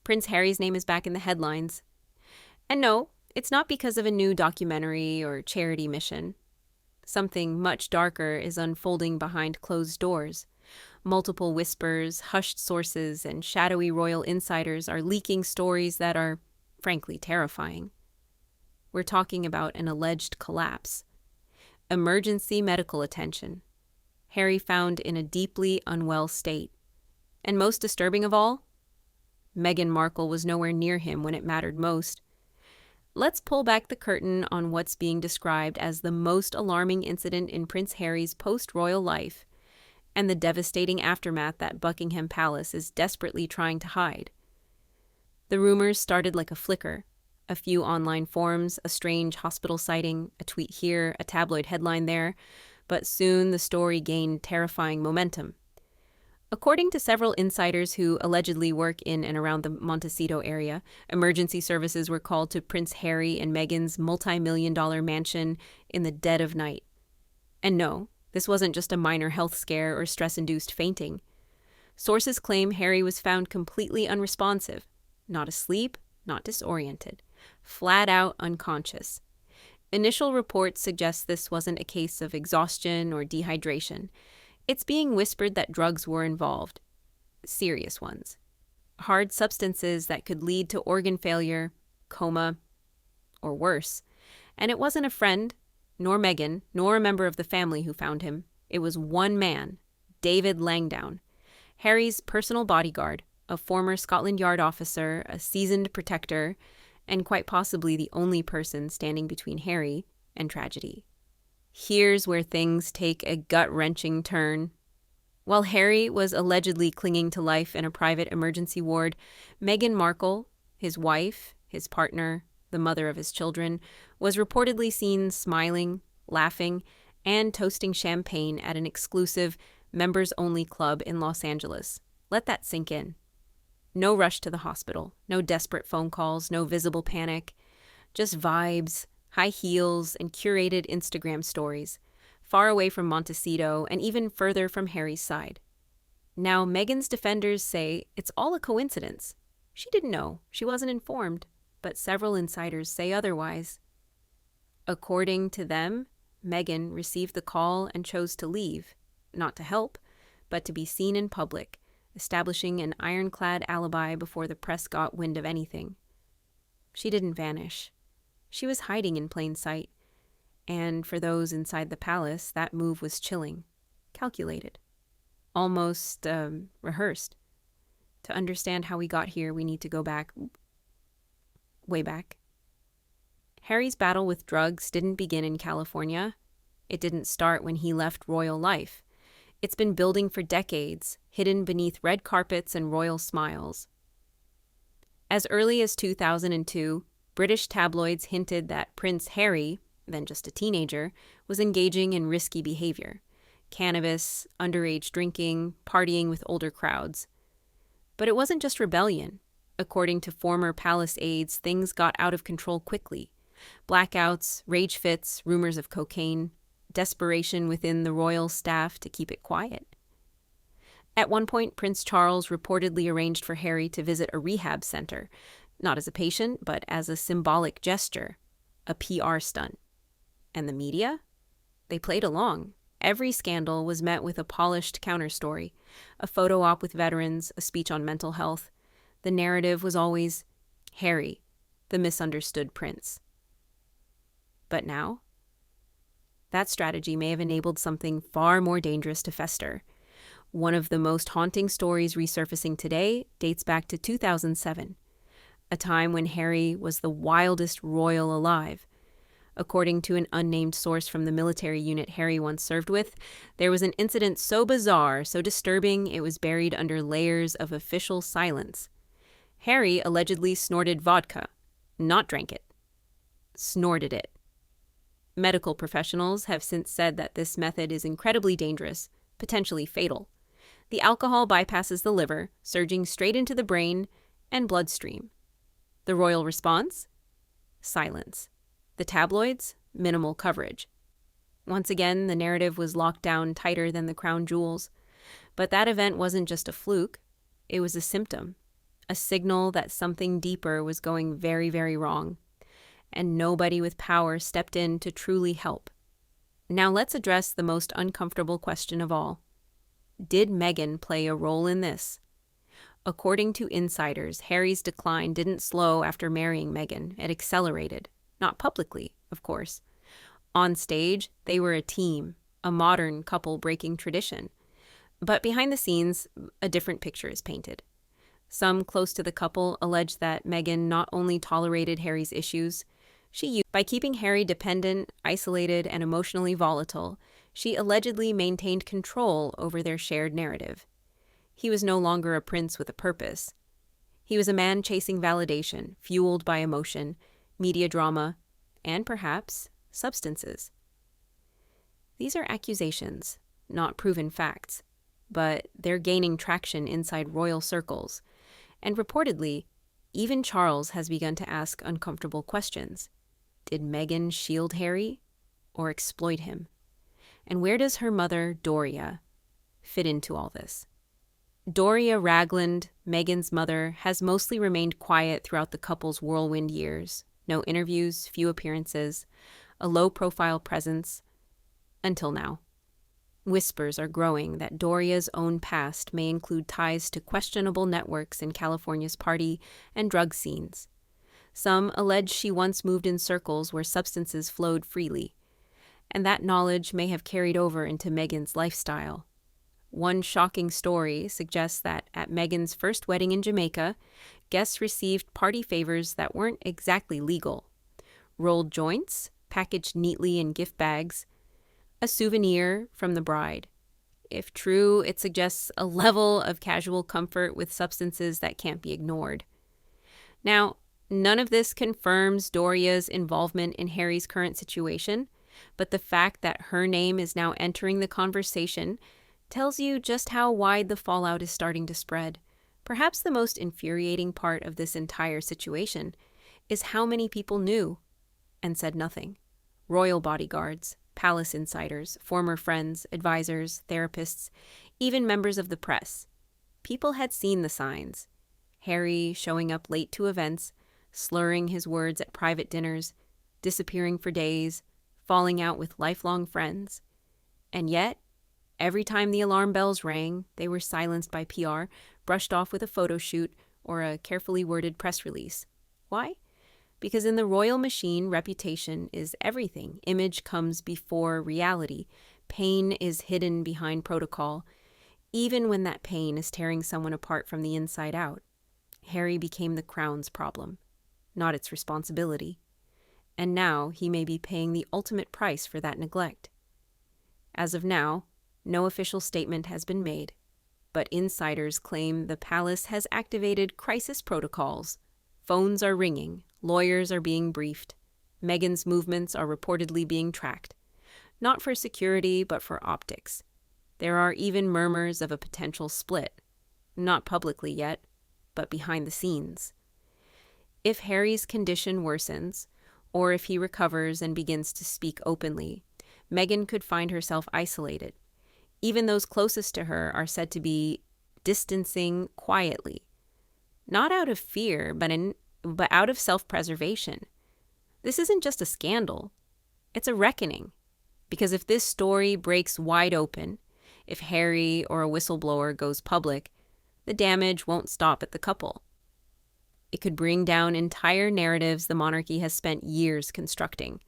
Prince Harry's name is back in the headlines. And no, it's not because of a new documentary or charity mission. Something much darker is unfolding behind closed doors. Multiple whispers, hushed sources, and shadowy royal insiders are leaking stories that are, frankly, terrifying. We're talking about an alleged collapse. Emergency medical attention. Harry found in a deeply unwell state. And most disturbing of all, Meghan Markle was nowhere near him when it mattered most. Let's pull back the curtain on what's being described as the most alarming incident in Prince Harry's post-royal life and the devastating aftermath that Buckingham Palace is desperately trying to hide. The rumors started like a flicker. A few online forums, a strange hospital sighting, a tweet here, a tabloid headline there, but soon the story gained terrifying momentum. According to several insiders who allegedly work in and around the Montecito area, emergency services were called to Prince Harry and Meghan's multi-million-dollar mansion in the dead of night. And no, this wasn't just a minor health scare or stress-induced fainting. Sources claim Harry was found completely unresponsive, not asleep, not disoriented, flat out unconscious. Initial reports suggest this wasn't a case of exhaustion or dehydration. It's being whispered that drugs were involved. Serious ones. Hard substances that could lead to organ failure, coma, or worse. And it wasn't a friend, nor Meghan, nor a member of the family who found him. It was one man, David Langdown, Harry's personal bodyguard, a former Scotland Yard officer, a seasoned protector, and quite possibly the only person standing between Harry and tragedy. Here's where things take a gut-wrenching turn. While Harry was allegedly clinging to life in a private emergency ward, Meghan Markle, his wife, his partner, the mother of his children, was reportedly seen smiling, laughing, and toasting champagne at an exclusive members-only club in Los Angeles. Let that sink in. No rush to the hospital, no desperate phone calls, no visible panic, just vibes, high heels, and curated Instagram stories, far away from Montecito and even further from Harry's side. Now, Meghan's defenders say it's all a coincidence. She didn't know, she wasn't informed, but several insiders say otherwise. According to them, Meghan received the call and chose to leave, not to help, but to be seen in public, establishing an ironclad alibi before the press got wind of anything. She didn't vanish. She was hiding in plain sight, and for those inside the palace, that move was chilling, calculated, almost rehearsed. To understand how we got here, we need to go back, way back. Harry's battle with drugs didn't begin in California. It didn't start when he left royal life. It's been building for decades, hidden beneath red carpets and royal smiles. As early as 2002, British tabloids hinted that Prince Harry, then just a teenager, was engaging in risky behavior. Cannabis, underage drinking, partying with older crowds. But it wasn't just rebellion. According to former palace aides, things got out of control quickly. Blackouts, rage fits, rumors of cocaine, desperation within the royal staff to keep it quiet. At one point, Prince Charles reportedly arranged for Harry to visit a rehab center, not as a patient, but as a symbolic gesture, a PR stunt. And the media? They played along. Every scandal was met with a polished counterstory, a photo op with veterans, a speech on mental health. The narrative was always Harry, the misunderstood prince. But now? That strategy may have enabled something far more dangerous to fester. One of the most haunting stories resurfacing today dates back to 2007, a time when Harry was the wildest royal alive. According to an unnamed source from the military unit Harry once served with, there was an incident so bizarre, so disturbing, it was buried under layers of official silence. Harry allegedly snorted vodka, not drank it. Snorted it. Medical professionals have since said that this method is incredibly dangerous, potentially fatal. The alcohol bypasses the liver, surging straight into the brain and bloodstream. The royal response? Silence. The tabloids? Minimal coverage. Once again, the narrative was locked down tighter than the crown jewels. But that event wasn't just a fluke. It was a symptom. a signal that something deeper was going very, very wrong, and nobody with power stepped in to truly help. Now let's address the most uncomfortable question of all. Did Meghan play a role in this? According to insiders, Harry's decline didn't slow after marrying Meghan. It accelerated. Not publicly, of course. On stage, they were a team, a modern couple breaking tradition. But behind the scenes, a different picture is painted. Some close to the couple allege that Meghan not only tolerated Harry's issues, by keeping Harry dependent, isolated, and emotionally volatile, she allegedly maintained control over their shared narrative. He was no longer a prince with a purpose. He was a man chasing validation, fueled by emotion, media drama, and perhaps substances. These are accusations, not proven facts, but they're gaining traction inside royal circles, and reportedly, even Charles has begun to ask uncomfortable questions. Did Meghan shield Harry or exploit him? And where does her mother, Doria, fit into all this? Doria Ragland, Meghan's mother, has mostly remained quiet throughout the couple's whirlwind years. No interviews, few appearances, a low-profile presence, until now. Whispers are growing that Doria's own past may include ties to questionable networks in California's party and drug scenes. Some allege she once moved in circles where substances flowed freely, and that knowledge may have carried over into Meghan's lifestyle. One shocking story suggests that at Meghan's first wedding in Jamaica, guests received party favors that weren't exactly legal. Rolled joints, packaged neatly in gift bags, a souvenir from the bride. If true, it suggests a level of casual comfort with substances that can't be ignored. Now, none of this confirms Doria's involvement in Harry's current situation, but the fact that her name is now entering the conversation tells you just how wide the fallout is starting to spread. Perhaps the most infuriating part of this entire situation is how many people knew and said nothing. Royal bodyguards, palace insiders, former friends, advisors, therapists, even members of the press. People had seen the signs. Harry showing up late to events, slurring his words at private dinners, disappearing for days, falling out with lifelong friends. And yet, every time the alarm bells rang, they were silenced by PR, brushed off with a photo shoot or a carefully worded press release. Why? Because in the royal machine, reputation is everything. Image comes before reality. Pain is hidden behind protocol, even when that pain is tearing someone apart from the inside out. Harry became the crown's problem, not its responsibility. And now he may be paying the ultimate price for that neglect. As of now, no official statement has been made, but insiders claim the palace has activated crisis protocols. Phones are ringing, lawyers are being briefed, Meghan's movements are reportedly being tracked, not for security but for optics. There are even murmurs of a potential split, not publicly yet, but behind the scenes. If Harry's condition worsens, or if he recovers and begins to speak openly, Meghan could find herself isolated. Even those closest to her are said to be distancing quietly, not out of fear, but out of self-preservation. This isn't just a scandal. It's a reckoning. Because if this story breaks wide open, if Harry or a whistleblower goes public, the damage won't stop at the couple. It could bring down entire narratives the monarchy has spent years constructing.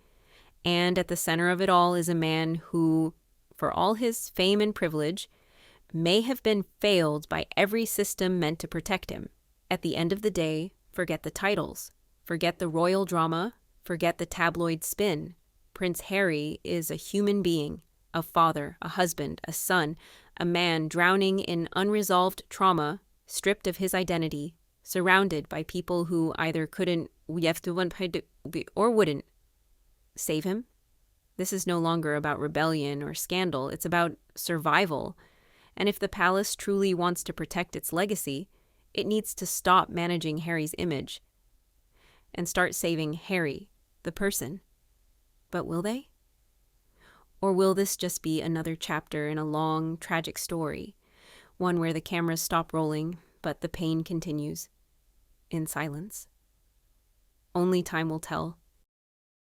And at the center of it all is a man who, for all his fame and privilege, may have been failed by every system meant to protect him. At the end of the day, forget the titles, forget the royal drama, forget the tabloid spin. Prince Harry is a human being, a father, a husband, a son, a man drowning in unresolved trauma, stripped of his identity, surrounded by people who either couldn't or wouldn't save him. This is no longer about rebellion or scandal, it's about survival. And if the palace truly wants to protect its legacy, it needs to stop managing Harry's image and start saving Harry, the person. But will they? Or will this just be another chapter in a long, tragic story, one where the cameras stop rolling, but the pain continues? in silence. Only time will tell.